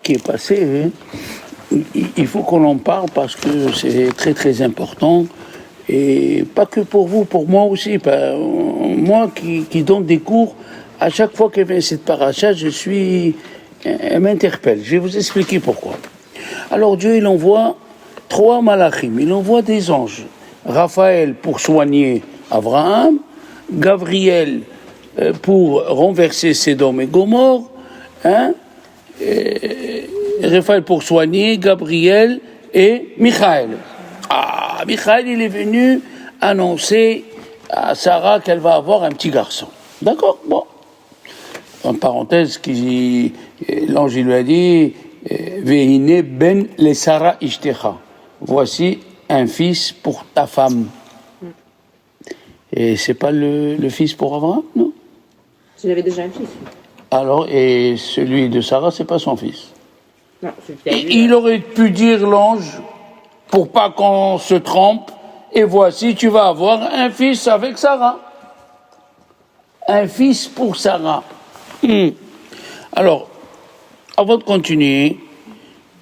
qui est passé, hein, il faut qu'on en parle parce que c'est très très important. Et pas que pour vous, pour moi aussi. Moi qui donne des cours, à chaque fois qu'il vient cette paracha, elle m'interpelle. Je vais vous expliquer pourquoi. Alors Dieu, il envoie 3 malachim, il envoie des anges. Raphaël pour soigner Abraham, Gabriel pour renverser Sédom et Gomorre, hein, Raphaël pour soigner, Gabriel et Michaël. Ah, Michaël, il est venu annoncer à Sarah qu'elle va avoir un petit garçon. D'accord? Bon. En parenthèse, l'ange lui a dit Vehine ben le Sarah ishtecha. Voici un fils pour ta femme. Et c'est pas le fils pour Abraham, non? Il avait déjà un fils. Alors, et celui de Sarah, c'est pas son fils. Non, il aurait pu dire l'ange, pour pas qu'on se trompe, et voici, tu vas avoir un fils avec Sarah. Un fils pour Sarah. Alors, avant de continuer,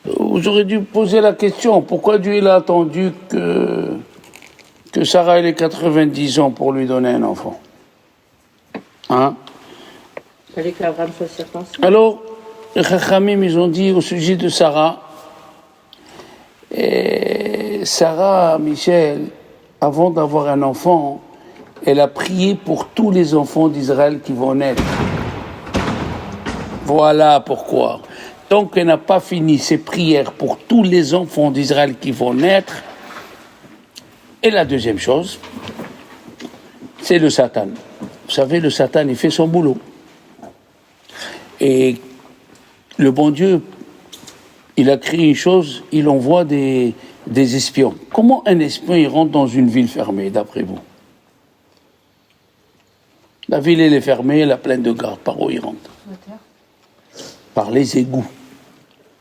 vous aurez dû poser la question, pourquoi Dieu il a attendu que Sarah ait 90 ans pour lui donner un enfant? Hein? Il fallait qu'Abraham soit circoncis. Alors, les Chachamim, ils ont dit au sujet de Sarah, Sarah, Michel, avant d'avoir un enfant, elle a prié pour tous les enfants d'Israël qui vont naître. Voilà pourquoi. Tant qu'elle n'a pas fini ses prières pour tous les enfants d'Israël qui vont naître, et la deuxième chose, c'est le Satan. Vous savez, le Satan, il fait son boulot. Et le bon Dieu, il a créé une chose, il envoie des espions. Comment un espion, il rentre dans une ville fermée, d'après vous? La ville, elle est fermée, elle est pleine de gardes. Par où il rentre? Par les égouts.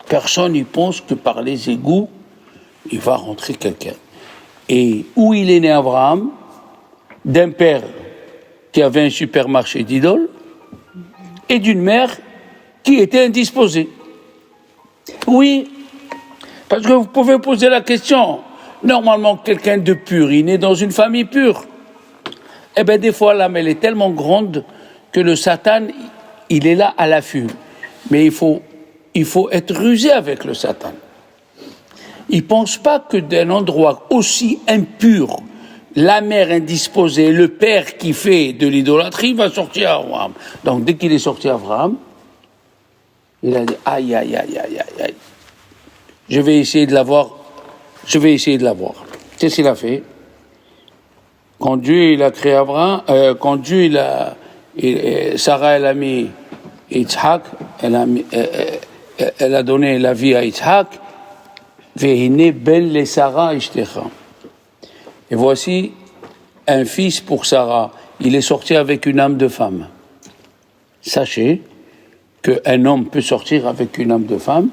Personne n'y pense que par les égouts, il va rentrer quelqu'un. Et où il est né Abraham? D'un père qui avait un supermarché d'idoles et d'une mère qui était indisposée. Oui, parce que vous pouvez poser la question. Normalement, quelqu'un de pur, il est dans une famille pure. Eh bien, des fois, l'âme, elle est tellement grande que le Satan, il est là à l'affût. Mais il faut être rusé avec le Satan. Il ne pense pas que d'un endroit aussi impur, la mère indisposée, le père qui fait de l'idolâtrie va sortir Abraham. Donc, dès qu'il est sorti Abraham, il a dit aïe, aïe, aïe, aïe, aïe, aïe. Je vais essayer de l'avoir. Qu'est-ce qu'il a fait? Quand Dieu il a créé Abraham, quand Dieu Sarah elle a mis Yitzhak, elle a donné la vie à Yitzhak, Vehine ben le Sarah ishtecha. Et voici un fils pour Sarah. Il est sorti avec une âme de femme. Sachez qu'un homme peut sortir avec une âme de femme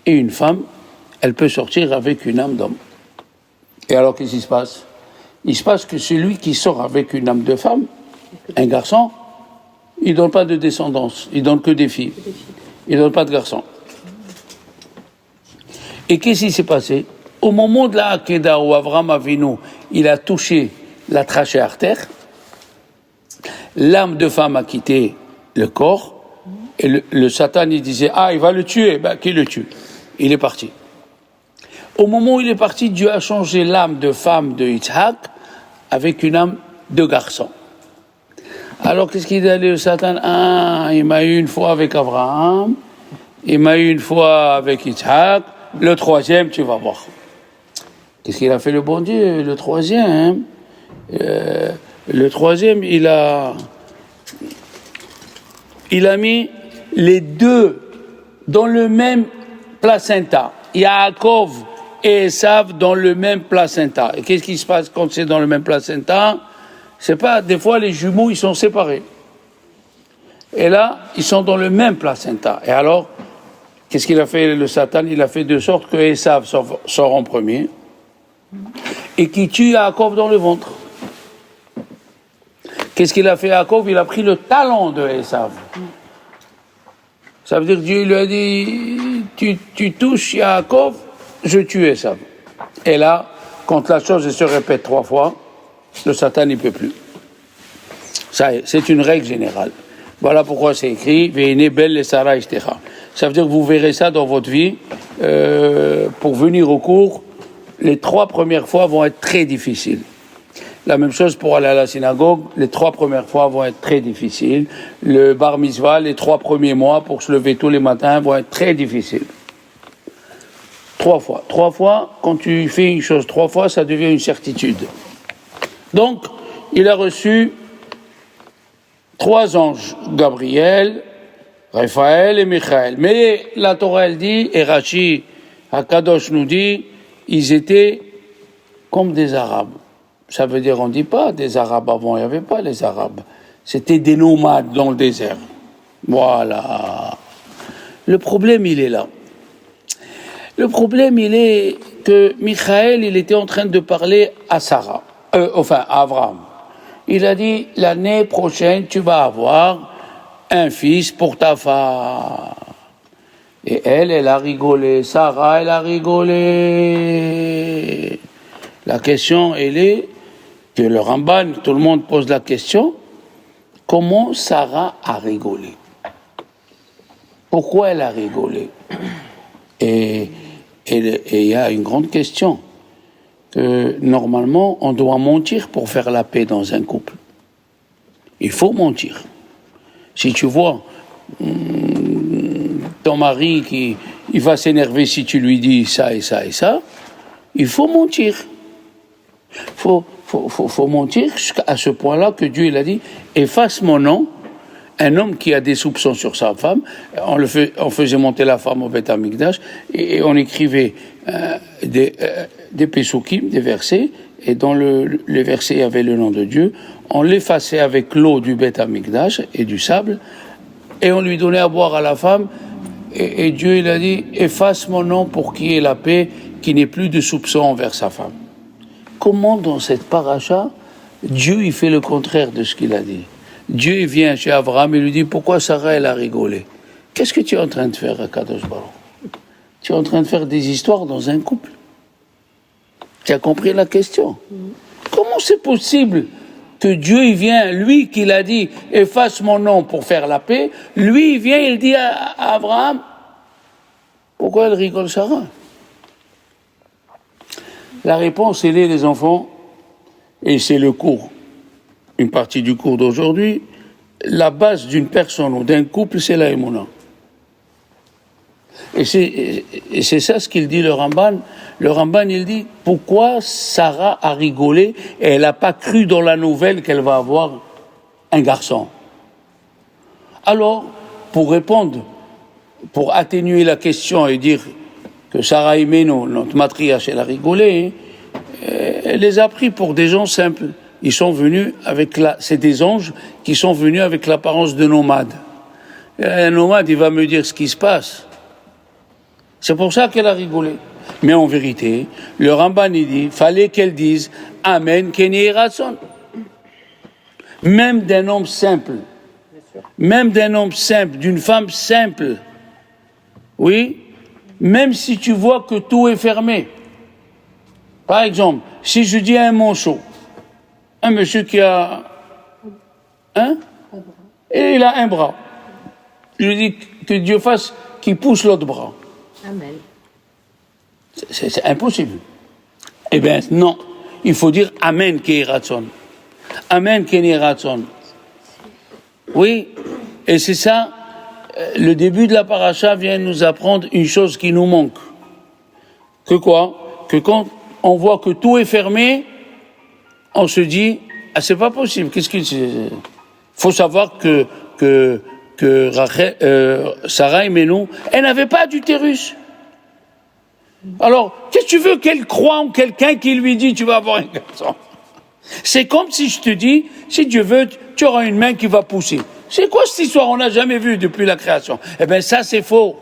et une femme, elle peut sortir avec une âme d'homme. Et alors, qu'est-ce qui se passe? Il se passe que celui qui sort avec une âme de femme, un garçon, il ne donne pas de descendance, il ne donne que des filles. Il ne donne pas de garçons. Et qu'est-ce qui s'est passé? Au moment de la Hakeda où Avraham Avinu, il a touché la trachée artère, l'âme de femme a quitté le corps, et le Satan, il disait, il va le tuer, qui le tue? Il est parti. Au moment où il est parti, Dieu a changé l'âme de femme de Yitzhak avec une âme de garçon. Alors, qu'est-ce qu'il a dit le Satan? Il m'a eu une fois avec Abraham, il m'a eu une fois avec Yitzhak, le troisième, tu vas voir. Qu'est-ce qu'il a fait le bon Dieu? Le troisième, il a mis les deux dans le même placenta. Yaakov et Esav dans le même placenta. Et qu'est-ce qui se passe quand c'est dans le même placenta? C'est pas, des fois les jumeaux ils sont séparés. Et là, ils sont dans le même placenta. Et alors, qu'est-ce qu'il a fait le Satan? Il a fait de sorte que Esav sort en premier et qui tue Yaakov dans le ventre. Qu'est-ce qu'il a fait Yaakov? Il a pris le talon de Esav. Ça veut dire que Dieu lui a dit, tu touches Yaakov, je tue Esav. Et là, quand la chose se répète 3 fois, le Satan n'y peut plus. Ça, c'est une règle générale. Voilà pourquoi c'est écrit Veine bel Sarah Ishtecha. Ça veut dire que vous verrez ça dans votre vie. Pour venir au cours, les 3 premières fois vont être très difficiles. La même chose pour aller à la synagogue, les 3 premières fois vont être très difficiles. Le bar mitzvah, les 3 premiers mois pour se lever tous les matins vont être très difficiles. 3 fois. 3 fois, quand tu fais une chose 3 fois, ça devient une certitude. Donc, il a reçu 3 anges, Gabriel, Raphaël et Michaël. Mais la Torah, elle dit, et Rashi Hakadosh nous dit, ils étaient comme des Arabes. Ça veut dire, on ne dit pas des Arabes avant, il n'y avait pas les Arabes. C'était des nomades dans le désert. Voilà. Le problème, il est là. Le problème, il est que Michaël, il était en train de parler à Sarah, à Abraham. Il a dit, l'année prochaine, tu vas avoir un fils pour ta femme. Et elle a rigolé. Sarah, elle a rigolé. La question, elle est que le Ramban, tout le monde pose la question, comment Sarah a rigolé? Pourquoi elle a rigolé? Et il y a une grande question, que normalement, on doit mentir pour faire la paix dans un couple. Il faut mentir. Si tu vois ton mari il va s'énerver si tu lui dis ça et ça et ça, il faut mentir. Faut mentir à ce point-là que Dieu il a dit efface mon nom. Un homme qui a des soupçons sur sa femme, on faisait monter la femme au Beth Amikdash et on écrivait des pesukim, des versets, et dans les versets il y avait le nom de Dieu. On l'effaçait avec l'eau du Beth Amikdash et du sable, et on lui donnait à boire à la femme. Et Dieu il a dit efface mon nom pour qu'il y ait la paix, qu'il n'ait plus de soupçons envers sa femme. Comment dans cette paracha, Dieu il fait le contraire de ce qu'il a dit? Dieu il vient chez Abraham et lui dit pourquoi Sarah elle a rigolé? Qu'est-ce que tu es en train de faire, Kadosh Baruch? Tu es en train de faire des histoires dans un couple. Tu as compris la question? Comment c'est possible que Dieu il vient, lui qui l'a dit efface mon nom pour faire la paix, lui il vient il dit à Abraham pourquoi elle rigole Sarah? La réponse elle est, les enfants, et c'est le cours, une partie du cours d'aujourd'hui, la base d'une personne ou d'un couple, c'est la émouna. Et c'est ça ce qu'il dit le Ramban. Le Ramban, il dit, pourquoi Sarah a rigolé et elle n'a pas cru dans la nouvelle qu'elle va avoir un garçon? Alors, pour répondre, pour atténuer la question et dire que Sarah Imenu, notre matriarche, elle a rigolé, elle les a pris pour des gens simples. Ils sont venus c'est des anges qui sont venus avec l'apparence de nomades. Et un nomade, il va me dire ce qui se passe. C'est pour ça qu'elle a rigolé. Mais en vérité, le Ramban, il dit, fallait qu'elle dise Amen, Kenny Ratson. Même d'un homme simple, d'une femme simple, oui, même si tu vois que tout est fermé. Par exemple, si je dis à un manchot, un monsieur qui a et il a un bras, je lui dis que Dieu fasse qu'il pousse l'autre bras. Amen. C'est impossible. Eh bien, non. Il faut dire Amen Kenny Ratson. Amen Kenny Ratson. Oui, et c'est ça, le début de la paracha vient nous apprendre une chose qui nous manque. Que quoi? Que quand on voit que tout est fermé, on se dit, ah, c'est pas possible. Faut savoir que Sarah Imenu, elle n'avait pas d'utérus. Alors, qu'est-ce que tu veux qu'elle croie en quelqu'un qui lui dit, tu vas avoir un garçon? C'est comme si je te dis, si Dieu veut, tu auras une main qui va pousser. C'est quoi cette histoire? On n'a jamais vu depuis la création. Eh bien, ça, c'est faux.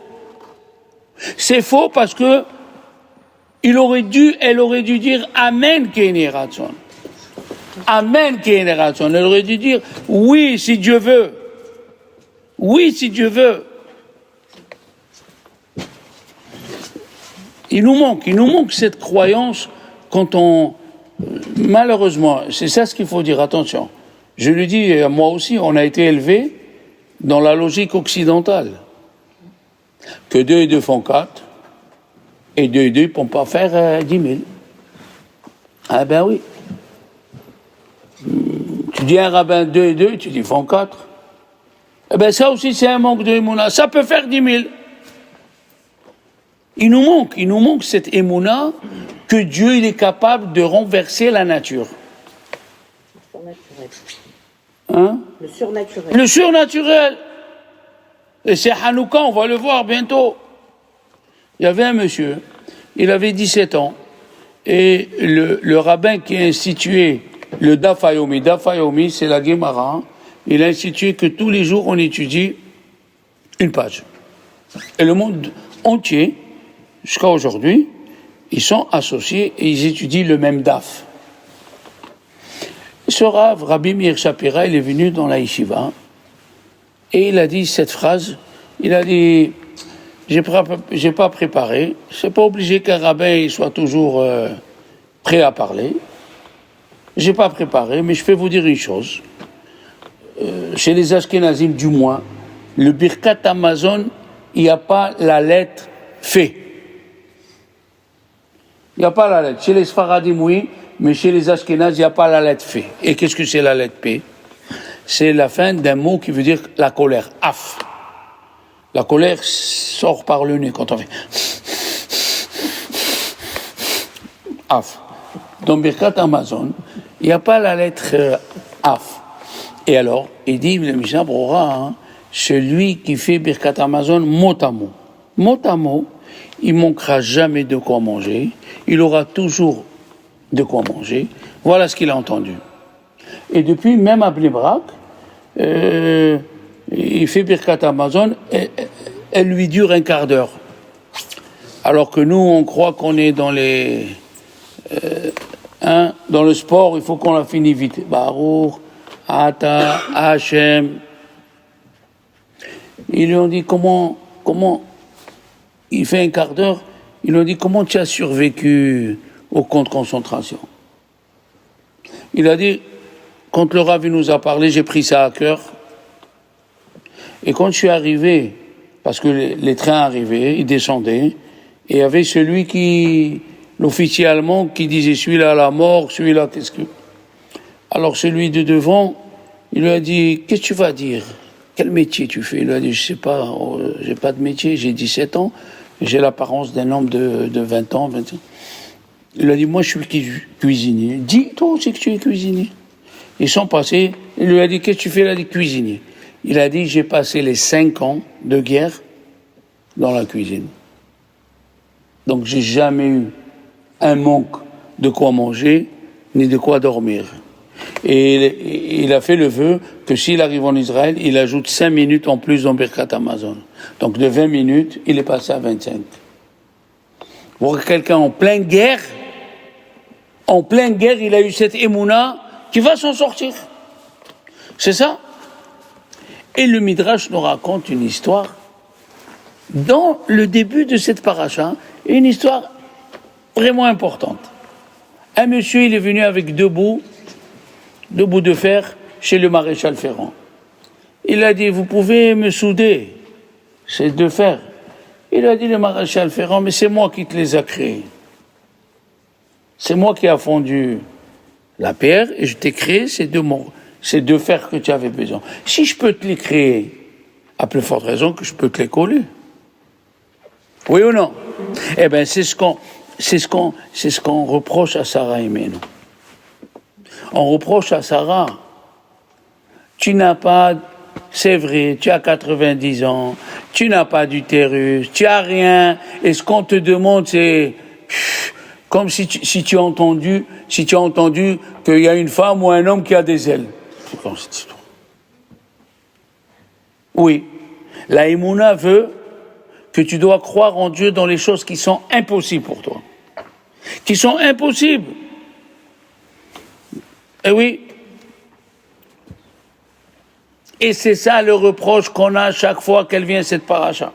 C'est faux parce que elle aurait dû dire Amen Kenny Ratson. Amen Kenny Ratson. Elle aurait dû dire oui, si Dieu veut. Oui, si Dieu veut. Il nous manque cette croyance quand on... Malheureusement, c'est ça ce qu'il faut dire, attention. Je le dis, moi aussi, on a été élevé dans la logique occidentale. Que 2 et 2 font 4, et 2 et 2 ne peuvent pas faire 10 000. Ah ben oui. Tu dis à un rabbin 2 et 2, tu dis font 4. Eh bien ça aussi c'est un manque de émouna. Ça peut faire 10 000. Il nous manque cette émouna que Dieu il est capable de renverser la nature. Le surnaturel. Hein? Le surnaturel. Le surnaturel. Et c'est Hanouka, on va le voir bientôt. Il y avait un monsieur, il avait 17 ans, et le rabbin qui a institué le Daf Yomi, c'est la Gemara, il a institué que tous les jours on étudie une page. Et le monde entier, jusqu'à aujourd'hui, ils sont associés et ils étudient le même Daf. Ce Rav, Rabbi Meir Shapira, il est venu dans la yeshiva et il a dit cette phrase, il a dit j'ai pas préparé, c'est pas obligé qu'un rabbin soit toujours prêt à parler, j'ai pas préparé, mais je peux vous dire une chose, chez les Ashkenazim du moins, le Birkat Hamazon, il n'y a pas la lettre fait. Il n'y a pas la lettre. Chez les Sfaradim, oui, mais chez les Ashkenaz, il n'y a pas la lettre F. Et qu'est-ce que c'est la lettre P? C'est la fin d'un mot qui veut dire la colère. Af. La colère sort par le nez quand on fait. Af. Dans Birkat Hamazon, il n'y a pas la lettre Af. Et alors, il dit, le Mishnah Brora, celui qui fait Birkat Hamazon mot à mot. Mot à mot, il manquera jamais de quoi manger, il aura toujours de quoi manger. Voilà ce qu'il a entendu. Et depuis, même à Bnei Brak, il fait Birkat Hamazon, elle lui dure un quart d'heure. Alors que nous, on croit qu'on est dans les... dans le sport, il faut qu'on la finisse vite. Baruch, Ata, Hachem. Ils lui ont dit comment il fait un quart d'heure, ils lui ont dit comment tu as survécu au camp de concentration. Il a dit, quand le Rav nous a parlé, j'ai pris ça à cœur. Et quand je suis arrivé, parce que les trains arrivaient, ils descendaient, et il y avait celui l'officier allemand qui disait celui-là à la mort, celui-là qu'est-ce que... Alors celui de devant, il lui a dit, qu'est-ce que tu vas dire? Quel métier tu fais? Il lui a dit, je sais pas, j'ai pas de métier, j'ai 17 ans, j'ai l'apparence d'un homme de 20 ans, 20 ans. Il a dit, moi je suis cuisinier. Dis, toi aussi que tu es cuisinier. Ils sont passés, il lui a dit, qu'est-ce que tu fais? Il a dit, cuisinier. Il a dit, j'ai passé les 5 ans de guerre dans la cuisine. Donc j'ai jamais eu un manque de quoi manger, ni de quoi dormir. Et il a fait le vœu que s'il arrive en Israël, il ajoute 5 minutes en plus dans Birkat Hamazon. Donc de 20 minutes, il est passé à 25. Pour quelqu'un en pleine guerre, il a eu cette émouna qui va s'en sortir. C'est ça. Et le Midrash nous raconte une histoire dans le début de cette paracha, une histoire vraiment importante. Un monsieur, il est venu avec 2 bouts de fer chez le maréchal Ferrand. Il a dit, vous pouvez me souder ces 2 fers? Il a dit, le maréchal Ferrand, mais c'est moi qui te les a créés. C'est moi qui a fondu la pierre et je t'ai créé ces 2 fers que tu avais besoin. Si je peux te les créer, à plus forte raison que je peux te les coller. Oui ou non? Eh bien, c'est ce qu'on reproche à Sarah Imenu. On reproche à Sarah, tu n'as pas, c'est vrai, tu as 90 ans, tu n'as pas d'utérus, tu as rien, et ce qu'on te demande, c'est comme si tu as entendu qu'il y a une femme ou un homme qui a des ailes. C'est comme cette histoire. Oui, la Emouna veut que tu dois croire en Dieu dans les choses qui sont impossibles pour toi. Qui sont impossibles. Eh oui. Et c'est ça le reproche qu'on a à chaque fois qu'elle vient cette paracha.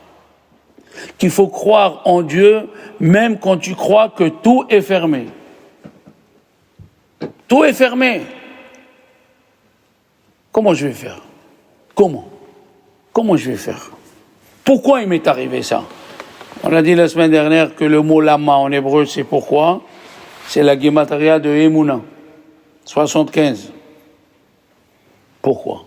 qu'il faut croire en Dieu même quand tu crois que tout est fermé. Tout est fermé. Comment je vais faire? Comment je vais faire? Pourquoi il m'est arrivé ça? On a dit la semaine dernière que le mot lama en hébreu, c'est pourquoi? C'est la guématria de Emouna, 75. Pourquoi?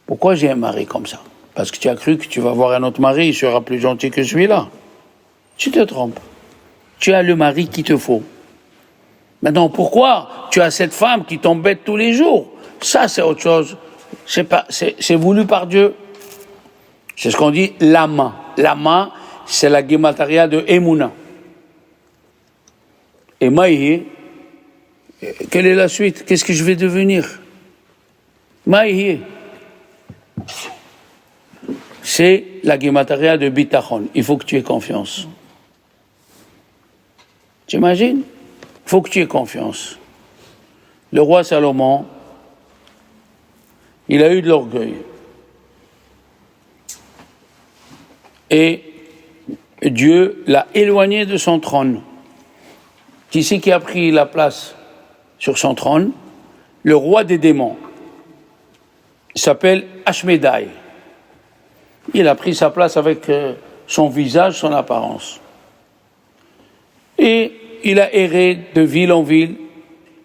Pourquoi j'ai un mari comme ça? Parce que tu as cru que tu vas avoir un autre mari, il sera plus gentil que celui-là. Tu te trompes. Tu as le mari qu'il te faut. Maintenant, pourquoi tu as cette femme qui t'embête tous les jours? Ça, c'est autre chose. C'est voulu par Dieu. C'est ce qu'on dit lama. Lama, c'est la guématria de Emouna. Et Maïhi, quelle est la suite? Qu'est-ce que je vais devenir? Maïhi, c'est la guématria de Bitachon. Il faut que tu aies confiance. Tu imagines? Il faut que tu aies confiance. Le roi Salomon, il a eu de l'orgueil. Et Dieu l'a éloigné de son trône. Qui c'est qui a pris la place sur son trône? Le roi des démons. Il s'appelle Ashmédaï. Il a pris sa place avec son visage, son apparence. Et il a erré de ville en ville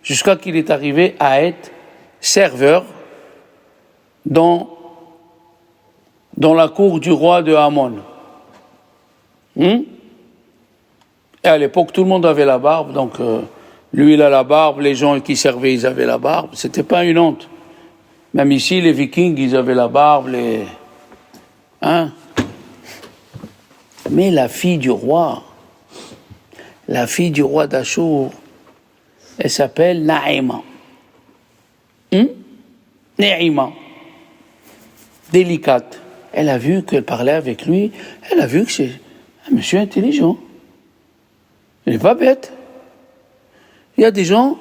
jusqu'à qu'il est arrivé à être serveur dans la cour du roi de Hamon. Et à l'époque, tout le monde avait la barbe, donc lui, il a la barbe, les gens qui servaient, ils avaient la barbe. C'était pas une honte. Même ici, les Vikings, ils avaient la barbe, Mais la fille du roi d'Achour, elle s'appelle Naïma. Naïma. Délicate. Elle a vu qu'elle parlait avec lui, elle a vu que c'est un monsieur intelligent. Il n'est pas bête. Il y a des gens,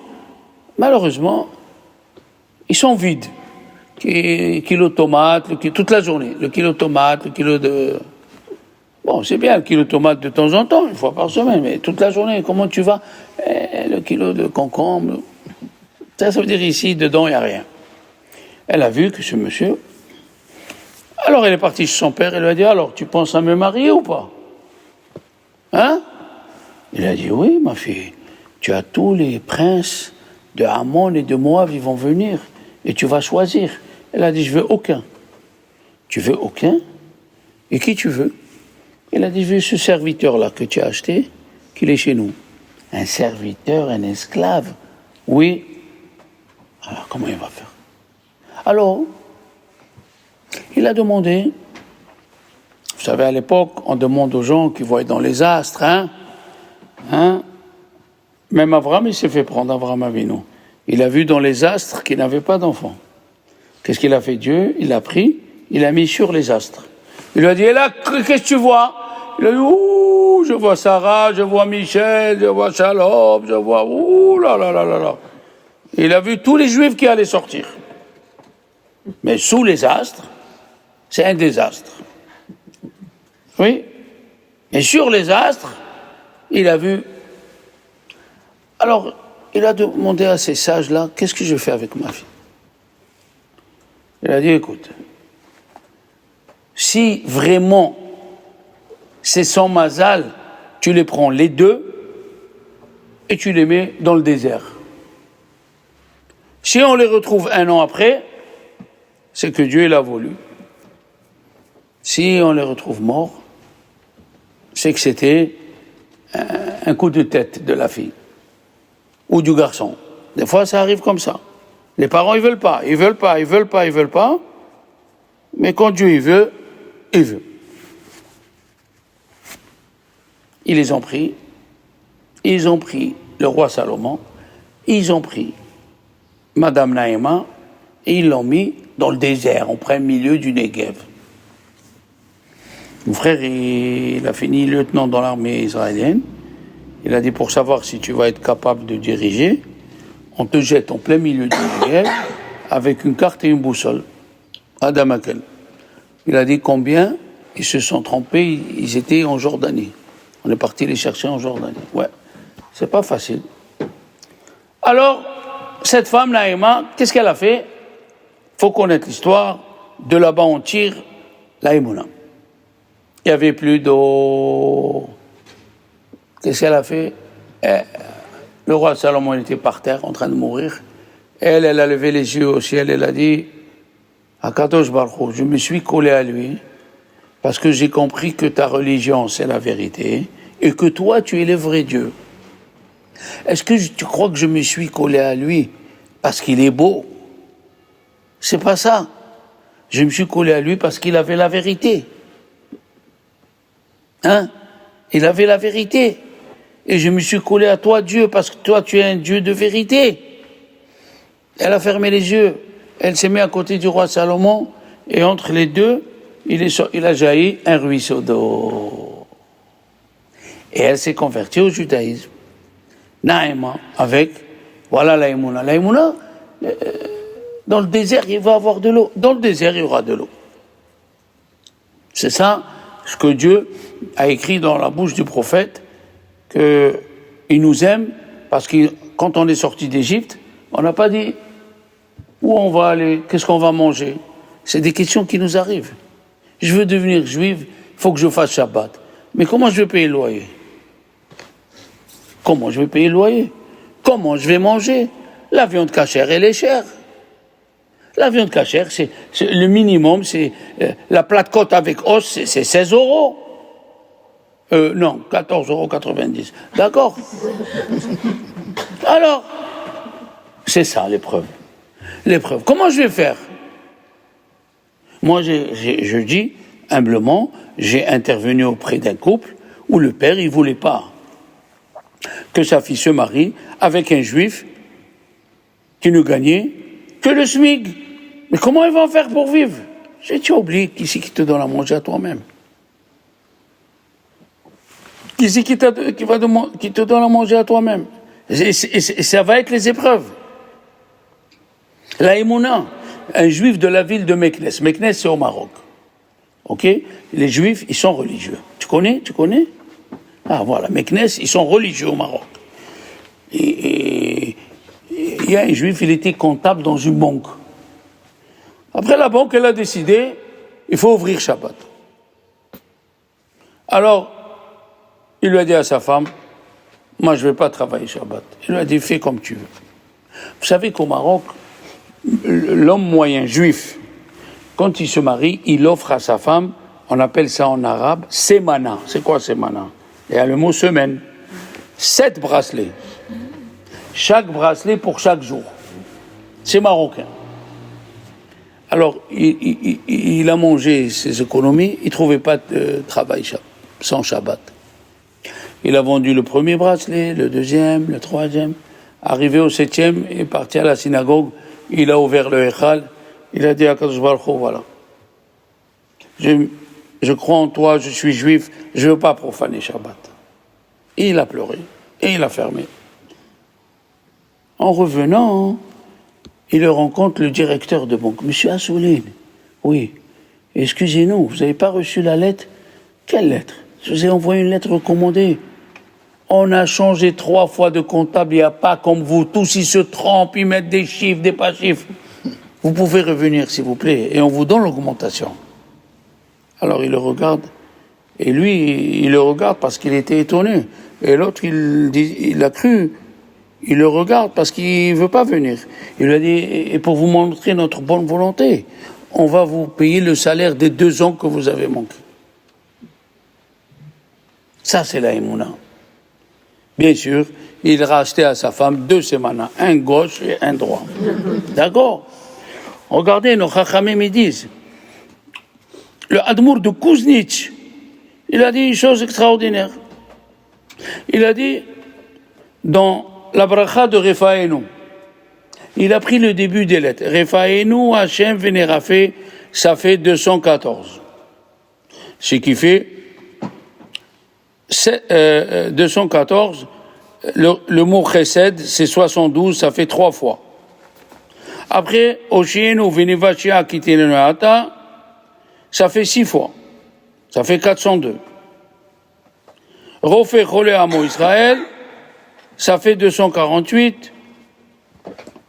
malheureusement, ils sont vides. Kilo de tomates, toute la journée. Le kilo de tomates, le kilo de... Bon, c'est bien le kilo de tomates de temps en temps, une fois par semaine, mais toute la journée, comment tu vas? Le kilo de concombre. Ça veut dire ici, dedans, il n'y a rien. Elle a vu que ce monsieur... Alors elle est partie chez son père, elle lui a dit, alors, tu penses à me marier ou pas? Il a dit, oui, ma fille, tu as tous les princes de Hamon et de Moab, ils vont venir, et tu vas choisir. Elle a dit, je veux aucun. Tu veux aucun? Et qui tu veux? Il a dit, je veux ce serviteur-là que tu as acheté, qu'il est chez nous. Un serviteur, un esclave? Oui. Alors, comment il va faire? Alors, il a demandé, vous savez, à l'époque, on demande aux gens qui voient dans les astres, Même Abraham, il s'est fait prendre, Abraham Avinu. Il a vu dans les astres qu'il n'avait pas d'enfant. Qu'est-ce qu'il a fait Dieu? Il l'a pris, il l'a mis sur les astres. Il lui a dit, et là, qu'est-ce que tu vois? Il a dit, ouh, je vois Sarah, je vois Michel, je vois Shalom, je vois, ouh là là là là là. Il a vu tous les Juifs qui allaient sortir. Mais sous les astres, c'est un désastre. Oui. Et sur les astres, il a vu. Alors, il a demandé à ces sages-là, qu'est-ce que je fais avec ma fille? Il a dit, écoute, si vraiment c'est sans mazal, tu les prends les deux et tu les mets dans le désert. Si on les retrouve un an après, c'est que Dieu l'a voulu. Si on les retrouve morts, c'est que c'était un coup de tête de la fille ou du garçon. Des fois, ça arrive comme ça. Les parents, ils veulent pas. Mais quand Dieu, il veut, il veut. Ils les ont pris. Ils ont pris le roi Salomon. Ils ont pris Madame Naïma et ils l'ont mis dans le désert, en plein milieu du Negev. Mon frère, il a fini lieutenant dans l'armée israélienne. Il a dit, pour savoir si tu vas être capable de diriger, on te jette en plein milieu du Negev avec une carte et une boussole. Adam Akel. Il a dit combien ils se sont trompés, ils étaient en Jordanie. On est parti les chercher en Jordanie. Ouais, c'est pas facile. Alors, cette femme, Naïma, qu'est-ce qu'elle a fait? Faut connaître l'histoire. De là-bas, on tire la Emouna. Il n'y avait plus d'eau. Qu'est-ce qu'elle a fait? Le roi Salomon était par terre, en train de mourir. Elle a levé les yeux au ciel, elle a dit, Akadosh Baruch Hu, je me suis collé à lui, parce que j'ai compris que ta religion, c'est la vérité, et que toi, tu es le vrai Dieu. Est-ce que tu crois que je me suis collé à lui parce qu'il est beau? C'est pas ça. Je me suis collé à lui parce qu'il avait la vérité. Hein? Il avait la vérité. Et je me suis collé à toi, Dieu, parce que toi, tu es un Dieu de vérité. Elle a fermé les yeux. Elle s'est mise à côté du roi Salomon, et entre les deux, il a jailli un ruisseau d'eau. Et elle s'est convertie au judaïsme. Naïma, avec, voilà la Emouna. La Emouna, dans le désert, il va y avoir de l'eau. Dans le désert, il y aura de l'eau. C'est ça ce que Dieu a écrit dans la bouche du prophète, qu'il nous aime, parce que quand on est sorti d'Égypte, on n'a pas dit où on va aller, qu'est-ce qu'on va manger. C'est des questions qui nous arrivent. Je veux devenir juif, il faut que je fasse Shabbat. Mais comment je vais payer le loyer? Comment je vais payer le loyer? Comment je vais manger? La viande cachère, elle est chère. La viande cachère, c'est le minimum, c'est la plate côte avec os, c'est 16 €. Non, 14,90 €. D'accord? Alors, c'est ça l'épreuve. L'épreuve. Comment je vais faire? Moi, je dis humblement, j'ai intervenu auprès d'un couple où le père, il voulait pas que sa fille se marie avec un juif qui ne gagnait que le SMIC. Mais comment ils vont faire pour vivre? J'ai dit, oublié, qui c'est qui te donne à manger à toi-même? Qui c'est qui te donne à manger à toi-même? Et ça va être les épreuves. La Emouna, un juif de la ville de Meknes. Meknes, c'est au Maroc. Ok? Les juifs, ils sont religieux. Tu connais? Ah voilà, Meknes, ils sont religieux au Maroc. Et il y a un juif, il était comptable dans une banque. Après, la banque, elle a décidé, il faut ouvrir Shabbat. Alors, il lui a dit à sa femme, moi je ne vais pas travailler Shabbat. Il lui a dit, fais comme tu veux. Vous savez qu'au Maroc, l'homme moyen juif, quand il se marie, il offre à sa femme, on appelle ça en arabe, semana. C'est quoi semana? Il y a le mot semaine. 7 bracelets. Chaque bracelet pour chaque jour. C'est marocain. Alors, il a mangé ses économies, il ne trouvait pas de travail sans Shabbat. Il a vendu le premier bracelet, le deuxième, le troisième. Arrivé au 7e, il est parti à la synagogue, il a ouvert le Echal, il a dit à Kadosh Baruch Hu, voilà. Je crois en toi, je suis juif, je ne veux pas profaner Shabbat. Et il a pleuré, et il a fermé. En revenant, il rencontre le directeur de banque. Monsieur Assouline, oui, excusez-nous, vous n'avez pas reçu la lettre? Quelle lettre? Je vous ai envoyé une lettre recommandée. On a changé 3 fois de comptable, il n'y a pas comme vous. Tous ils se trompent, ils mettent des chiffres, des pas chiffres. Vous pouvez revenir s'il vous plaît, et on vous donne l'augmentation. Alors il le regarde, et lui, il le regarde parce qu'il était étonné. Et l'autre, il a cru. Il le regarde parce qu'il ne veut pas venir. Il lui a dit, et pour vous montrer notre bonne volonté, on va vous payer le salaire des 2 ans que vous avez manqué. Ça, c'est la Emouna. Bien sûr, il rachetait à sa femme 2 semanas, un gauche et un droit. D'accord? Regardez, nos chachamim, ils disent, le Admour de Kuznitch, il a dit une chose extraordinaire. Il a dit, dans la bracha de Refaenu, il a pris le début des lettres. Refaenu, Hachem, Vénérafé, ça fait 214. Ce qui fait 214, le mot chesed, c'est 72, ça fait 3 fois. Après, Oshienu, Vénévachia, Kitinenuata, ça fait 6 fois. Ça fait 402. Rofé Cholé Amo Israël, ça fait 248,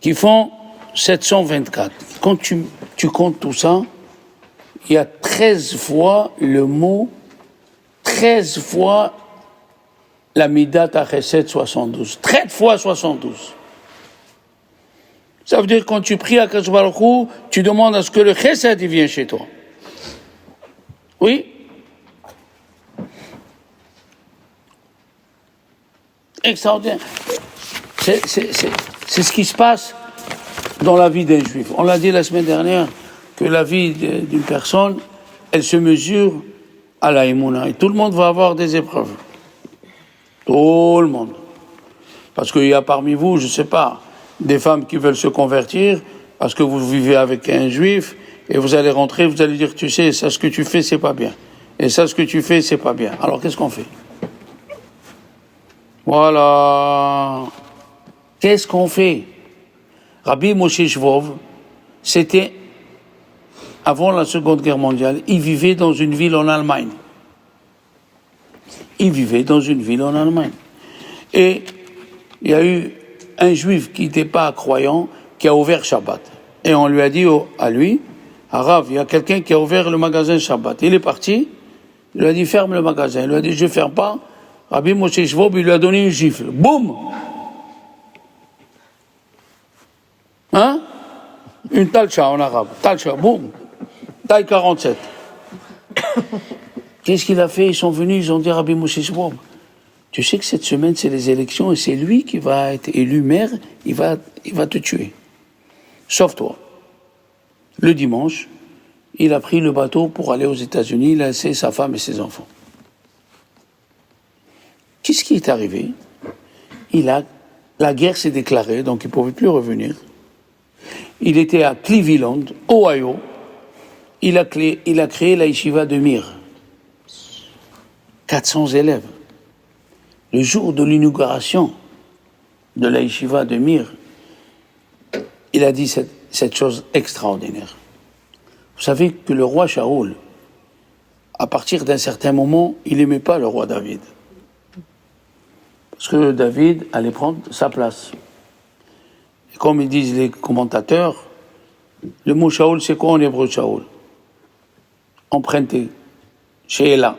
qui font 724. Quand tu comptes tout ça, il y a 13 fois le mot, 13 fois la Midat HaChesed 72. 13 fois 72. Ça veut dire que quand tu pries à Kadosh Baruch Hu, tu demandes à ce que le Chesed il vienne chez toi. Oui? Extraordinaire. C'est ce qui se passe dans la vie d'un juif. On l'a dit la semaine dernière, que la vie d'une personne, elle se mesure à la Emouna. Et tout le monde va avoir des épreuves. Tout le monde. Parce qu'il y a parmi vous, je ne sais pas, des femmes qui veulent se convertir, parce que vous vivez avec un juif, et vous allez rentrer, vous allez dire, tu sais, ça ce que tu fais, c'est pas bien. Et ça ce que tu fais, c'est pas bien. Alors qu'est-ce qu'on fait? Voilà. Qu'est-ce qu'on fait? Rabbi Moshe Shvov, c'était avant la Seconde Guerre mondiale, il vivait dans une ville en Allemagne. Il vivait dans une ville en Allemagne. Et il y a eu un juif qui n'était pas croyant, qui a ouvert Shabbat. Et on lui a dit à lui, à Rav, il y a quelqu'un qui a ouvert le magasin Shabbat. Il est parti, il lui a dit ferme le magasin. Il lui a dit je ne ferme pas. Rabbi Moshe Shvov, il lui a donné une gifle. Boum! Hein? Une talcha en arabe. Talcha, boum! Taille 47. Qu'est-ce qu'il a fait? Ils sont venus, ils ont dit à Rabbi Moshe Shvov, tu sais que cette semaine c'est les élections et c'est lui qui va être élu maire, il va te tuer. Sauf toi. Le dimanche, il a pris le bateau pour aller aux États-Unis, il a laissé sa femme et ses enfants. Qu'est-ce qui est arrivé? La guerre s'est déclarée, donc il ne pouvait plus revenir. Il était à Cleveland, Ohio. Il a créé la yeshiva de Mir. 400 élèves. Le jour de l'inauguration de la yeshiva de Mir, il a dit cette chose extraordinaire. Vous savez que le roi Shaoul, à partir d'un certain moment, il n'aimait pas le roi David. Parce que David allait prendre sa place. Et comme ils disent les commentateurs, le mot Shaoul, c'est quoi en hébreu Shaoul? Emprunté. Sheela.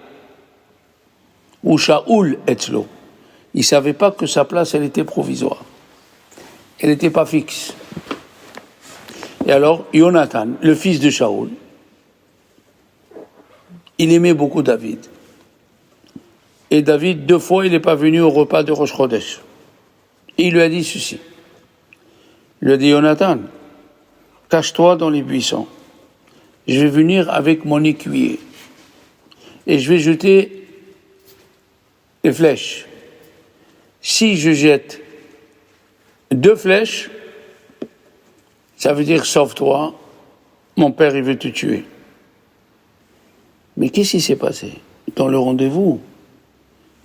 Ou Shaoul etzlo. Il ne savait pas que sa place, elle était provisoire. Elle n'était pas fixe. Et alors, Jonathan, le fils de Shaoul, il aimait beaucoup David. Et David, 2 fois, il n'est pas venu au repas de Rosh Chodesh. Et il lui a dit ceci. Il lui a dit, Jonathan, cache-toi dans les buissons. Je vais venir avec mon écuyer. Et je vais jeter les flèches. Si je jette 2 flèches, ça veut dire sauve-toi, mon père il veut te tuer. Mais qu'est-ce qui s'est passé? Dans le rendez-vous,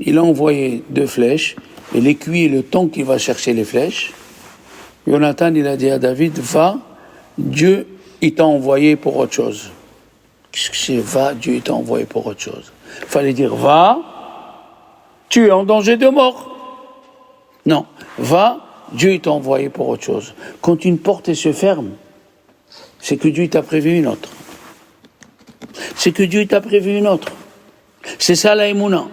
il a envoyé 2 flèches, et l'écuyer, le temps qu'il va chercher les flèches, Jonathan il a dit à David, va, Dieu il t'a envoyé pour autre chose. Qu'est-ce que c'est va, Dieu il t'a envoyé pour autre chose? Il fallait dire va, tu es en danger de mort. Non, va, Dieu t'a envoyé pour autre chose. Quand une porte se ferme, c'est que Dieu t'a prévu une autre. C'est que Dieu t'a prévu une autre. C'est ça la Emouna.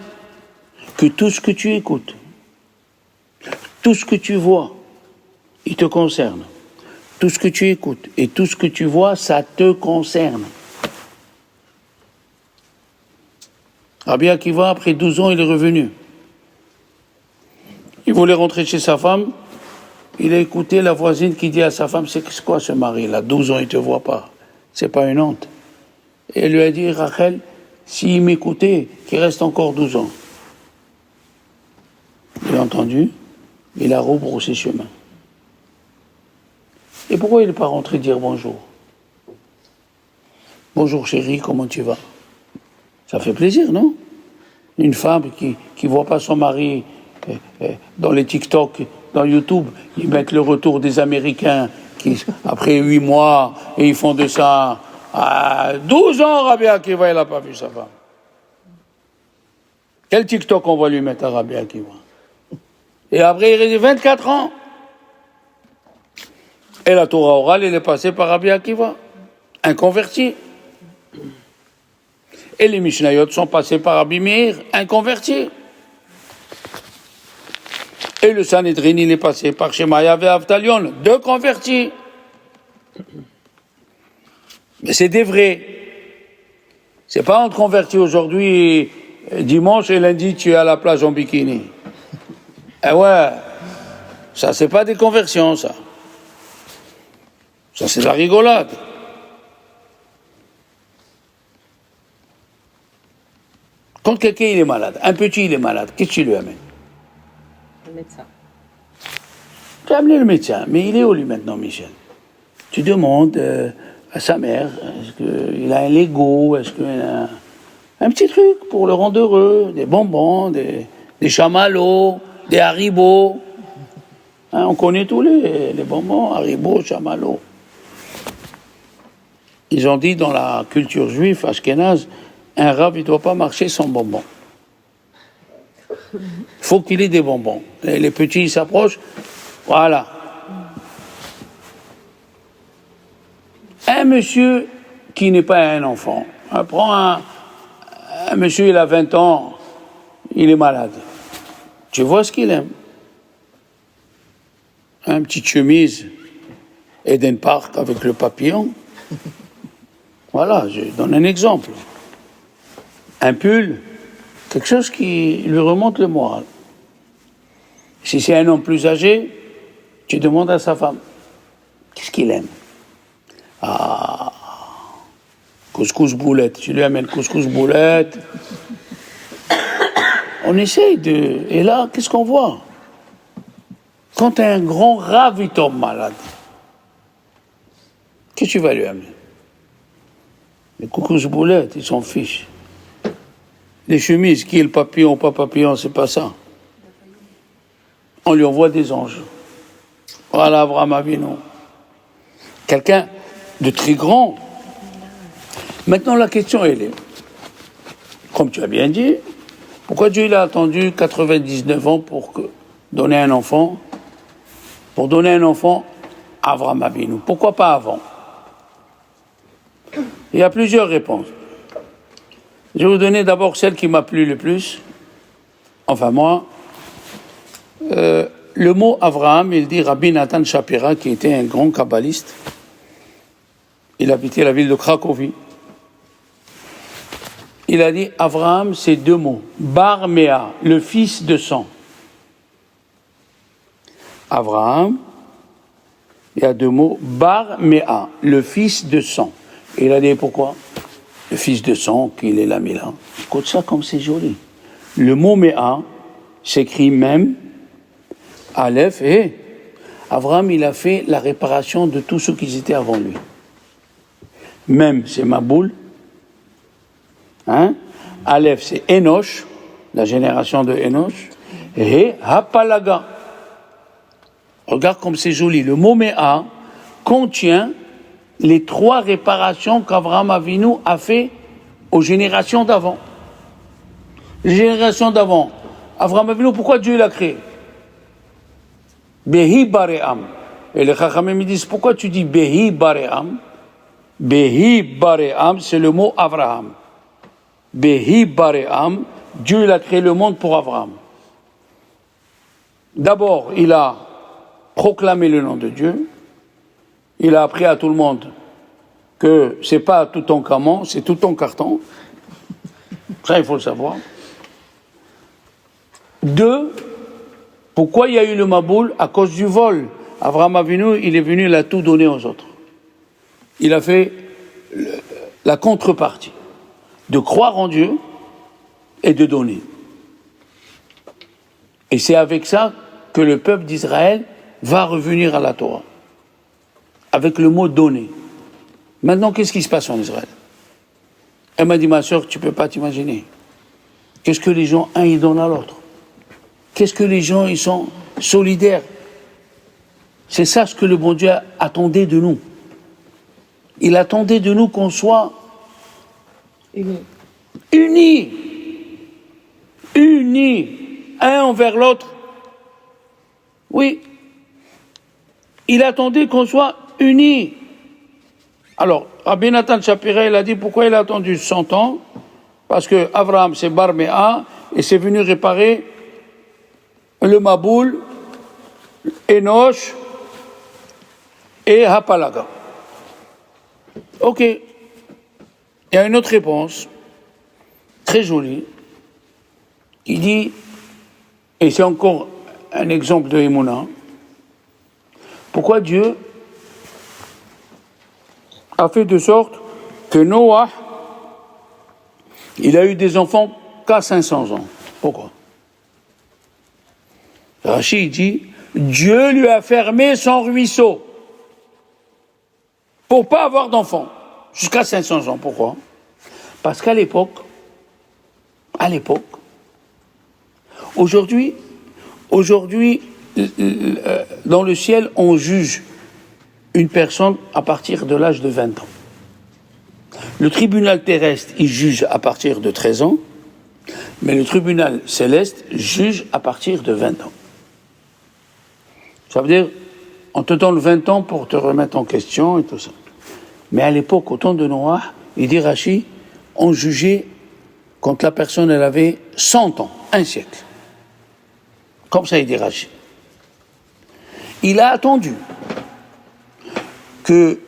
Que tout ce que tu écoutes, tout ce que tu vois, il te concerne. Tout ce que tu écoutes et tout ce que tu vois, ça te concerne. Rabbi Akiva, après 12 ans, il est revenu. Il voulait rentrer chez sa femme. Il a écouté la voisine qui dit à sa femme, c'est quoi ce mari-là? 12 ans, il ne te voit pas. C'est pas une honte. Et elle lui a dit, Rachel, s'il m'écoutait, qu'il reste encore 12 ans. Il a entendu, il a rebroussé chemin. Et pourquoi il n'est pas rentré dire bonjour? Bonjour chérie, comment tu vas? Ça fait plaisir, non? Une femme qui ne voit pas son mari dans les TikTok, dans YouTube, ils mettent le retour des Américains qui, après 8 mois, et ils font de ça à 12 ans, Rabbi Akiva, il n'a pas vu sa femme. Quel TikTok on va lui mettre à Rabbi Akiva? Et après, il reste 24 ans. Et la Torah orale, elle est passée par Rabbi Akiva, un converti. Et les Mishnayot sont passés par Rabbi Meir, un converti. Et le Sanhedrin, il est passé par Shemaya et Avtalion, 2 convertis. Mais c'est des vrais. C'est pas on te convertit aujourd'hui, dimanche et lundi, tu es à la plage en bikini. Eh ouais, ça c'est pas des conversions, ça. Ça c'est de la rigolade. Quand quelqu'un il est malade, un petit il est malade, qu'est-ce que tu lui amènes? Le médecin. Tu as amené le médecin, mais il est où lui maintenant, Michel? Tu demandes à sa mère, est-ce qu'il a un Lego, est-ce qu'il a un petit truc pour le rendre heureux, des bonbons, des chamallows, des Haribo. Hein, on connaît tous les bonbons, Haribo, chamallows. Ils ont dit dans la culture juive, ashkénaze, un rab, il ne doit pas marcher sans bonbons. Il faut qu'il ait des bonbons. Les petits, ils s'approchent, voilà. Un monsieur qui n'est pas un enfant, prend un monsieur, il a 20 ans, il est malade. Tu vois ce qu'il aime? Une petite chemise Eden Park avec le papillon. Voilà, je donne un exemple. Un pull, quelque chose qui lui remonte le moral. Si c'est un homme plus âgé, tu demandes à sa femme, qu'est-ce qu'il aime? Ah, couscous boulette, tu lui amènes couscous boulette. On essaye de... Et là, qu'est-ce qu'on voit? Quand un grand rave, il tombe malade, qu'est-ce que tu vas lui amener? Les couscous boulettes, ils s'en fichent. Les chemises, qui est le papillon ou pas papillon, c'est pas ça. On lui envoie des anges. Voilà, Abraham Avinu. Quelqu'un de très grand. Maintenant, la question, elle est, comme tu as bien dit, pourquoi Dieu il a attendu 99 ans pour donner un enfant? Pour donner un enfant à Abraham Avinu. Pourquoi pas avant? Il y a plusieurs réponses. Je vais vous donner d'abord celle qui m'a plu le plus. Enfin, moi, le mot Avraham, il dit Rabbi Nathan Shapira, qui était un grand kabbaliste. Il habitait la ville de Cracovie. Il a dit Avraham, c'est 2 mots. Bar Mea, le fils de sang. Avraham, il y a 2 mots. Bar Mea, le fils de sang. Et il a dit pourquoi? Le fils de sang, qu'il est là, mais là. Écoute ça comme c'est joli. Le mot Mea s'écrit même, Aleph, et Avraham, il a fait la réparation de tous ceux qui étaient avant lui. Même, c'est Maboul. Hein? Aleph, c'est Enoch, la génération de Enoch. Et Hapalaga. Regarde comme c'est joli. Le mot Mea contient les 3 réparations qu'Avraham Avinu a fait aux générations d'avant. Les générations d'avant. Avraham Avinu, pourquoi Dieu l'a créé? Behi Baream. Et les Chachamim me disent, pourquoi tu dis Behi Baream? Behi Baream, c'est le mot Avraham. Behi Baream, Dieu a créé le monde pour Avraham. D'abord, il a proclamé le nom de Dieu. Il a appris à tout le monde que c'est pas tout ton camon, c'est tout ton carton. Ça, il faut le savoir. 2, pourquoi il y a eu le Maboul? À cause du vol. Avraham Avinu, il est venu, il a tout donné aux autres. Il a fait la contrepartie de croire en Dieu et de donner. Et c'est avec ça que le peuple d'Israël va revenir à la Torah. Avec le mot donner. Maintenant, qu'est-ce qui se passe en Israël? Elle m'a dit, ma soeur, tu ne peux pas t'imaginer. Qu'est-ce que les gens, ils donnent à l'autre? Qu'est-ce que les gens, ils sont solidaires? C'est ça ce que le bon Dieu attendait de nous. Il attendait de nous qu'on soit unis. unis, un envers l'autre. Oui, il attendait qu'on soit unis. Alors, Rabbi Nathan Shapira, il a dit pourquoi il a attendu 100 ans? Parce que Abraham, c'est Barméa, et c'est venu réparer le Maboul, Enoch et Hapalaga. Ok. Il y a une autre réponse, très jolie, qui dit, et c'est encore un exemple de Emouna, pourquoi Dieu a fait de sorte que Noah, il a eu des enfants qu'à 500 ans. Pourquoi? Rachid dit, Dieu lui a fermé son ruisseau pour pas avoir d'enfants jusqu'à 500 ans. Pourquoi? Parce qu'à l'époque, aujourd'hui, dans le ciel, on juge une personne à partir de l'âge de 20 ans. Le tribunal terrestre, il juge à partir de 13 ans, mais le tribunal céleste juge à partir de 20 ans. Ça veut dire, on te donne 20 ans pour te remettre en question et tout ça. Mais à l'époque, au temps de Noah, il dit Rachid, on jugeait quand la personne, elle avait 100 ans, un siècle. Comme ça, il dit Rachid. Il a attendu que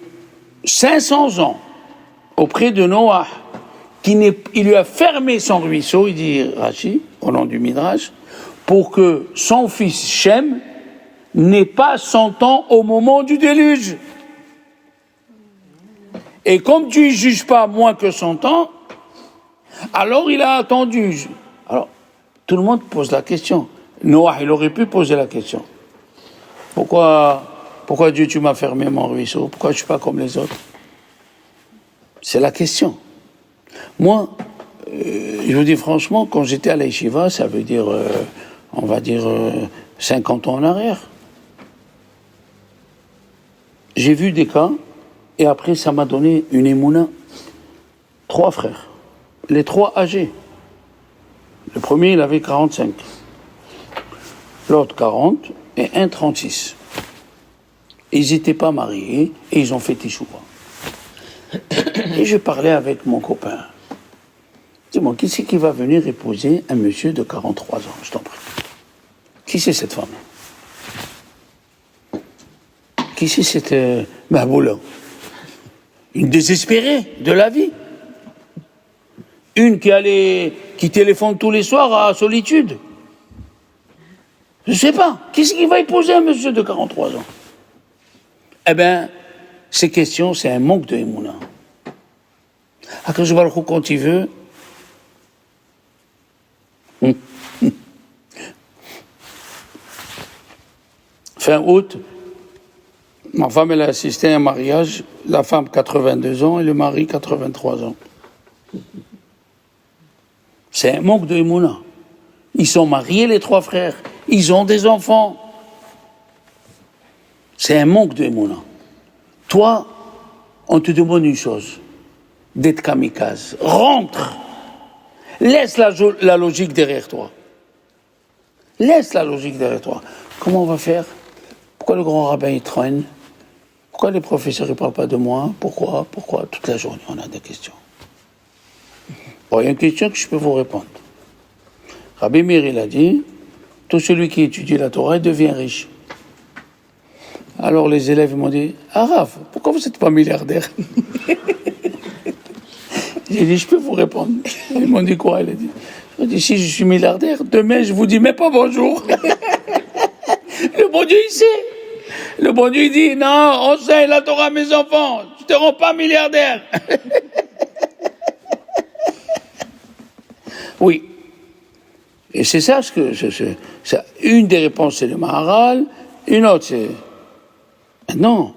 500 ans auprès de Noah, il lui a fermé son ruisseau, il dit Rachid, au nom du Midrash, pour que son fils Shem n'ait pas 100 ans au moment du déluge. Et comme tu ne juges pas moins que 100 ans, alors il a attendu. Alors, tout le monde pose la question. Noah, il aurait pu poser la question. Pourquoi Dieu, tu m'as fermé mon ruisseau? Pourquoi je ne suis pas comme les autres? C'est la question. Moi, je vous dis franchement, quand j'étais à l'Yeshiva, ça veut dire, on va dire, 50 ans en arrière. J'ai vu des cas, et après ça m'a donné une émouna. 3 frères, les 3 âgés. Le premier, il avait 45. L'autre, 40, et un 36. Ils n'étaient pas mariés, et ils ont fait Teshuva. Et je parlais avec mon copain. Dis-moi, qui c'est qui va venir épouser un monsieur de 43 ans, je t'en prie? Qui c'est cette femme? Qui c'est cette Mahboula? Une désespérée de la vie. Une qui téléphone tous les soirs à Solitude. Je ne sais pas. Qui c'est qui va épouser un monsieur de 43 ans? Eh bien, ces questions, c'est un manque de Emouna. Akadosh Baruch Hu, quand il veut, fin août, ma femme, elle a assisté à un mariage, la femme 82 ans et le mari 83 ans. C'est un manque de Emouna. Ils sont mariés, les 3 frères. Ils ont des enfants. C'est un manque de Emouna. Toi, on te demande une chose, d'être kamikaze. Rentre. Laisse la logique derrière toi. Laisse la logique derrière toi. Comment on va faire? Pourquoi le grand rabbin il traîne? Pourquoi les professeurs ne parlent pas de moi? Pourquoi? Toute la journée, on a des questions. Bon, il y a une question que je peux vous répondre. Rabbi Meir, il a dit, tout celui qui étudie la Torah devient riche. Alors les élèves m'ont dit, Rav, pourquoi vous n'êtes pas milliardaire? J'ai dit, je peux vous répondre. Ils m'ont dit quoi? J'ai dit, si je suis milliardaire, demain je vous dis même pas bonjour. Le bon Dieu, il sait. Le bon Dieu, il dit, non, enseigne la Torah à mes enfants, je ne te rends pas milliardaire. Oui. Et c'est ça ce que une des réponses, c'est le Maharal, une autre, c'est. Non.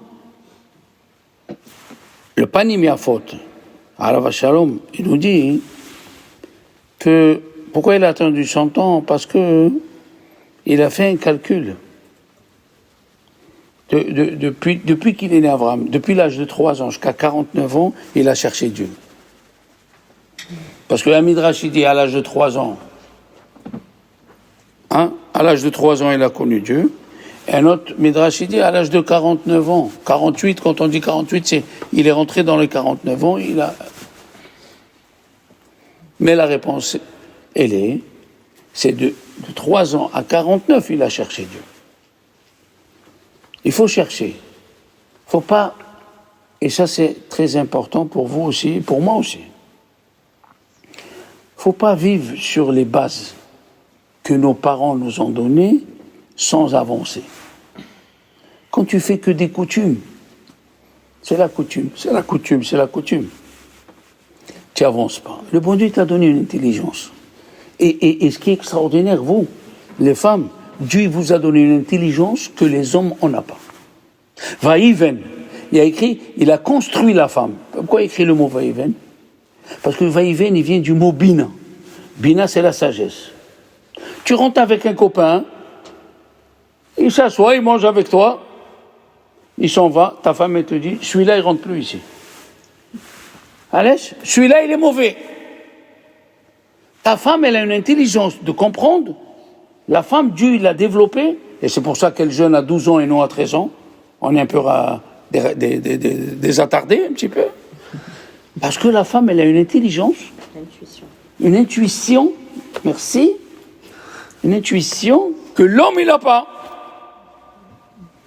Le Panim Yafot, Alav Shalom, il nous dit que pourquoi il a attendu 100 ans? Parce que il a fait un calcul. Depuis qu'il est né Abraham, depuis l'âge de 3 ans jusqu'à 49 ans, il a cherché Dieu. Parce que la Midrash, il dit à l'âge de 3 ans, Hein? À l'âge de 3 ans, il a connu Dieu. Et un autre Midrash, il dit à l'âge de 49 ans. 48, quand on dit 48, c'est il est rentré dans les 49 ans, il a... Mais la réponse, c'est de 3 ans à 49, il a cherché Dieu. Il faut chercher. Il ne faut pas, et ça c'est très important pour vous aussi, pour moi aussi. Il ne faut pas vivre sur les bases que nos parents nous ont données sans avancer. Quand tu fais que des coutumes, c'est la coutume. Tu n'avances pas. Le bon Dieu t'a donné une intelligence. Et ce qui est extraordinaire, vous, les femmes, Dieu vous a donné une intelligence que les hommes n'ont pas. Vaïven, il a écrit, il a construit la femme. Pourquoi il a écrit le mot Vaïven? Parce que Vaïven, il vient du mot Bina. Bina, c'est la sagesse. Tu rentres avec un copain, il s'assoit, il mange avec toi, il s'en va, ta femme, elle te dit, celui-là, il ne rentre plus ici. Allez, celui-là, il est mauvais. Ta femme, elle a une intelligence de comprendre. La femme, Dieu, il l'a développée, et c'est pour ça qu'elle jeûne à 12 ans et non à 13 ans. On est un peu désattardés, un petit peu. Parce que la femme, elle a une intelligence. Une intuition. Merci. Une intuition que l'homme, il n'a pas.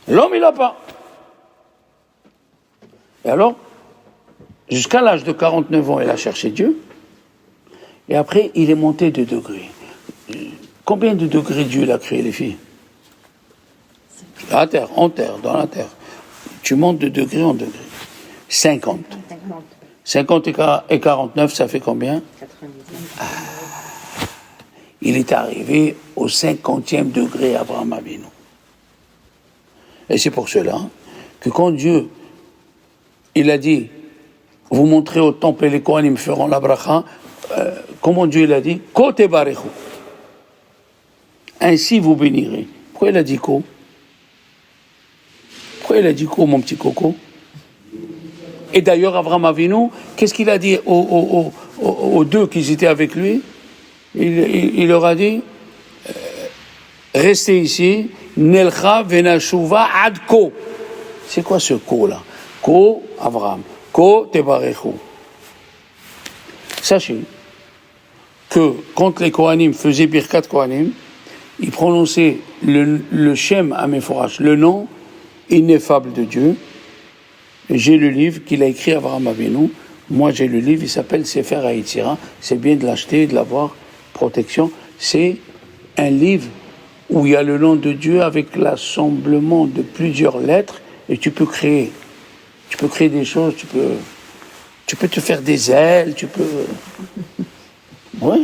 L'homme, il n'a pas. Et alors, jusqu'à l'âge de 49 ans, il a cherché Dieu. Et après, il est monté de degrés. Combien de degrés Dieu a créé les filles? La terre, dans la terre. Tu montes de degré en degré. 50. 50 et 49, ça fait combien? 99. Il est arrivé au 50e degré, Abraham Avinu. Et c'est pour cela que quand Dieu, il a dit, vous montrez au temple et les Kohanim feront la bracha, comment Dieu il a dit? Ko tebarechu. Ainsi vous bénirez. Pourquoi il a dit ko? Pourquoi il a dit ko, mon petit coco? Et d'ailleurs, Abraham Avinu, qu'est-ce qu'il a dit aux deux qui étaient avec lui? Il leur a dit, restez ici, Nelcha venashuva ad ko. C'est quoi ce ko là? Ko, Abraham. Ko tebarechu. Sachez que quand les Kohanim faisaient Birkat Kohanim, ils prononçaient le Shem Amephorach, le nom ineffable de Dieu. Et j'ai le livre qu'il a écrit Abraham Avinu. Moi j'ai le livre, il s'appelle Sefer HaYetzira. C'est bien de l'acheter, de l'avoir, protection. C'est un livre où il y a le nom de Dieu avec l'assemblement de plusieurs lettres et tu peux créer des choses, tu peux te faire des ailes, tu peux... Ouais.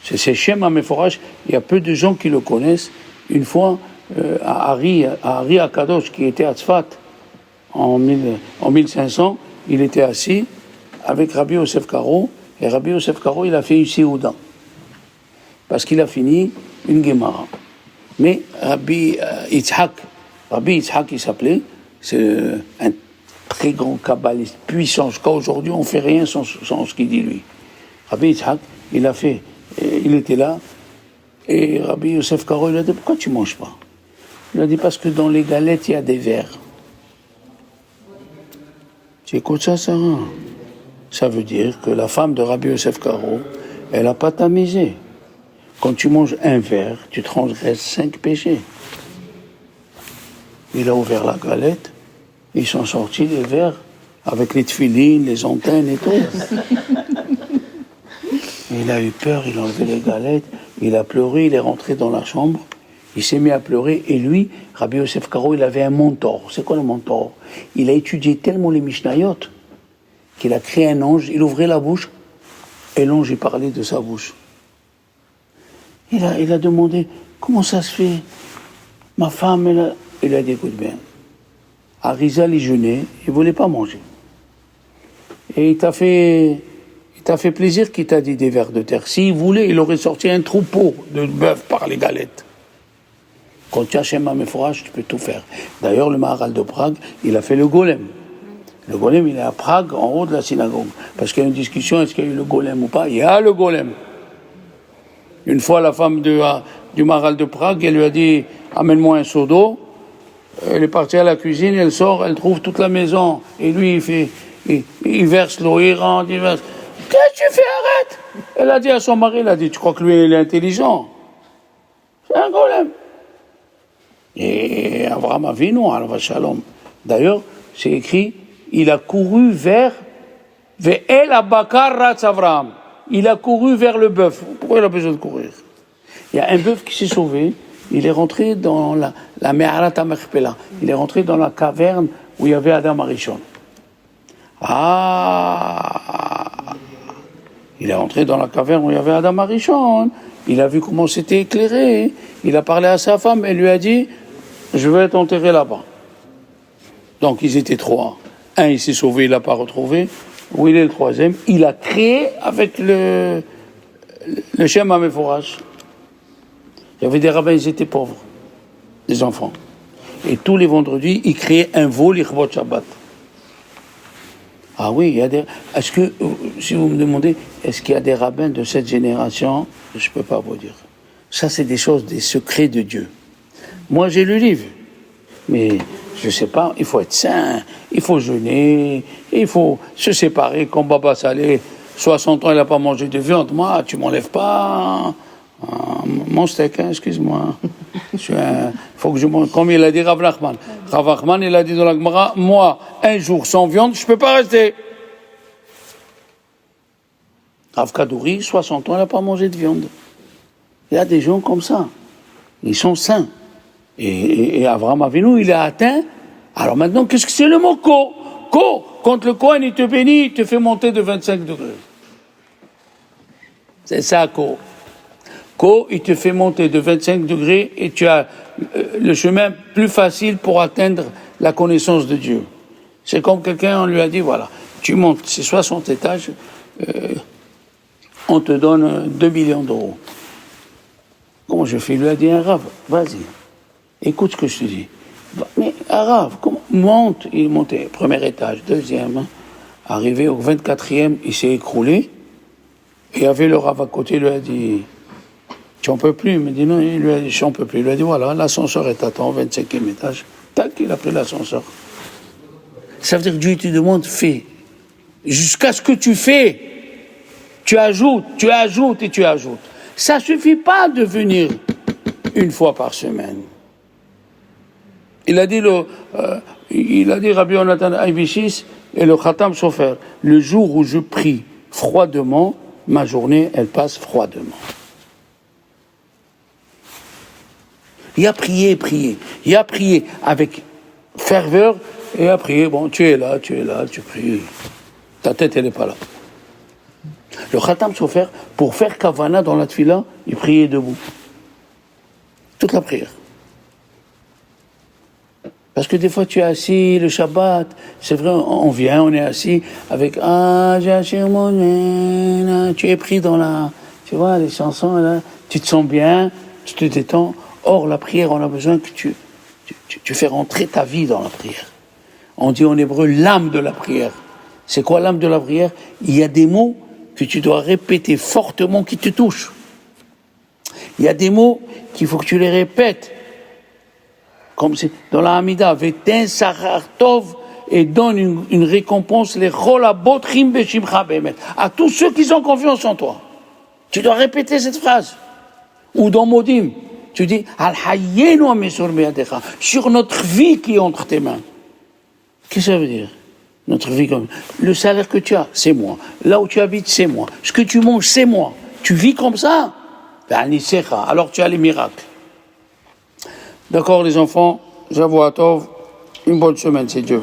C'est Shem Amephorach. Il y a peu de gens qui le connaissent. Une fois, à Ari Akadosh, qui était à Tzfat, en 1500, il était assis avec Rabbi Yosef Karo, et Rabbi Yosef Karo, il a fait une Séouda, parce qu'il a fini une Gemara. Mais Rabbi Yitzhak, il s'appelait, c'est un très grand kabbaliste, puissant, jusqu'à aujourd'hui, on ne fait rien sans ce qu'il dit lui. Rabbi Yitzhak, il était là, et Rabbi Yosef Karo, il a dit, pourquoi tu ne manges pas? Il a dit, parce que dans les galettes, il y a des vers. Tu écoutes ça, Sarah? Ça veut dire que la femme de Rabbi Yosef Karo, elle n'a pas tamisé. Quand tu manges un verre, tu transgresses 5 péchés. Il a ouvert la galette, ils sont sortis les verres, avec les tefilines, les antennes et tout. Il a eu peur, il a enlevé les galettes, il a pleuré, il est rentré dans la chambre, il s'est mis à pleurer, et lui, Rabbi Yosef Karo, il avait un mentor. C'est quoi le mentor? Il a étudié tellement les Mishnayot qu'il a créé un ange, il ouvrait la bouche, et l'ange, il parlait de sa bouche. Il a demandé, comment ça se fait? Ma femme, il a dit, écoute bien, Arizal, il jeûnait, il ne voulait pas manger. Et il t'a fait plaisir qu'il t'a dit des vers de terre. S'il voulait, il aurait sorti un troupeau de bœufs par les galettes. Quand tu as Shem Amephorach, tu peux tout faire. D'ailleurs, le Maharal de Prague, il a fait le golem. Le golem, il est à Prague, en haut de la synagogue. Parce qu'il y a une discussion, est-ce qu'il y a eu le golem ou pas? Il y a le golem. Une fois, la femme du Maral de Prague, elle lui a dit « Amène-moi un seau d'eau ». Elle est partie à la cuisine, elle sort, elle trouve toute la maison. Et lui, il verse l'eau, il rentre, il verse. « Qu'est-ce que tu fais, arrête !» Elle a dit à son mari, elle a dit « Tu crois que lui, il est intelligent ?» C'est un problème. Et Abraham Avinu, alors Shalom. D'ailleurs, c'est écrit, il a couru vers Ve'el Abakar Ratz Avraham. Il a couru vers le bœuf. Pourquoi il a besoin de courir? Il y a un bœuf qui s'est sauvé. Il est rentré dans la Me'arat HaMechpelah. Il est rentré dans la caverne où il y avait Adam Arishon. Il est rentré dans la caverne où il y avait Adam Arishon. Il a vu comment c'était éclairé. Il a parlé à sa femme et lui a dit « Je vais être enterré là-bas ». Donc ils étaient trois. Un, il s'est sauvé, il l'a pas retrouvé. Où il est le troisième? Il a créé avec le Shem HaMeforash. Il y avait des rabbins, ils étaient pauvres, des enfants. Et tous les vendredis, ils créaient un vol Ichvot Shabbat. Ah oui, il y a des... Est-ce que, si vous me demandez, est-ce qu'il y a des rabbins de cette génération? Je ne peux pas vous dire. Ça, c'est des choses, des secrets de Dieu. Moi, j'ai le livre. Mais, je ne sais pas, il faut être saint, il faut jeûner, il faut se séparer. Comme Baba Saleh, 60 ans, il n'a pas mangé de viande. Moi, tu ne m'enlèves pas mon steak, hein, excuse-moi. Faut que je mange. Comme il a dit Rav Nachman. Rav Nachman, il a dit dans la Gemara, moi, un jour sans viande, je ne peux pas rester. Rav Kadouri, 60 ans, il n'a pas mangé de viande. Il y a des gens comme ça. Ils sont sains. Et Avraham Avinu, il a atteint. Alors maintenant, qu'est-ce que c'est le mot ko? Ko, quand le Kohen, il te bénit, il te fait monter de 25 degrés. C'est ça, ko. Ko, il te fait monter de 25 degrés et tu as le chemin plus facile pour atteindre la connaissance de Dieu. C'est comme quelqu'un, on lui a dit, voilà, tu montes, c'est 60 étages, on te donne 2 millions d'euros. Comment je fais? Il lui a dit, un Rav, vas-y, écoute ce que je te dis. Mais un Rav, comment? Monte, il est monté, premier étage, deuxième, hein. Arrivé au 24e, il s'est écroulé, et il y avait le Rav à côté, il lui a dit, tu n'en peux plus? Il me dit non, il lui a dit, j'en peux plus. Il lui a dit, voilà, l'ascenseur est à temps, 25e étage. Tac, il a pris l'ascenseur. Ça veut dire que Dieu te demande, fais. Jusqu'à ce que tu fais, tu ajoutes et tu ajoutes. Ça ne suffit pas de venir une fois par semaine. Il a dit Rabbi Yonatan Aybichis et le Khatam Sofer, le jour où je prie froidement, ma journée, elle passe froidement. Il a prié. Il a prié avec ferveur et a prié. Bon, tu es là, tu pries. Ta tête, elle n'est pas là. Le Khatam Sofer, pour faire Kavana dans la Tfila, il priait debout. Toute la prière. Parce que des fois, tu es assis, le Shabbat, c'est vrai, on est assis avec tu es pris dans tu vois, les chansons, là, tu te sens bien, tu te détends. Or, la prière, on a besoin que tu fais rentrer ta vie dans la prière. On dit en hébreu l'âme de la prière. C'est quoi l'âme de la prière? Il y a des mots que tu dois répéter fortement qui te touchent. Il y a des mots qu'il faut que tu les répètes. Comme c'est dans la Hamida, Vetin Sarartov, et donne une récompense, les Cholabotrim Beshimcha Bemet, à tous ceux qui ont confiance en toi. Tu dois répéter cette phrase. Ou dans Modim, tu dis Al-Hayyenu Amesur Be'adecha, sur notre vie qui est entre tes mains. Qu'est-ce que ça veut dire? Notre vie comme le salaire que tu as, c'est moi. Là où tu habites, c'est moi. Ce que tu manges, c'est moi. Tu vis comme ça? Alors tu as les miracles. D'accord, les enfants, Shavuot Tov, une bonne semaine si Dieu veut.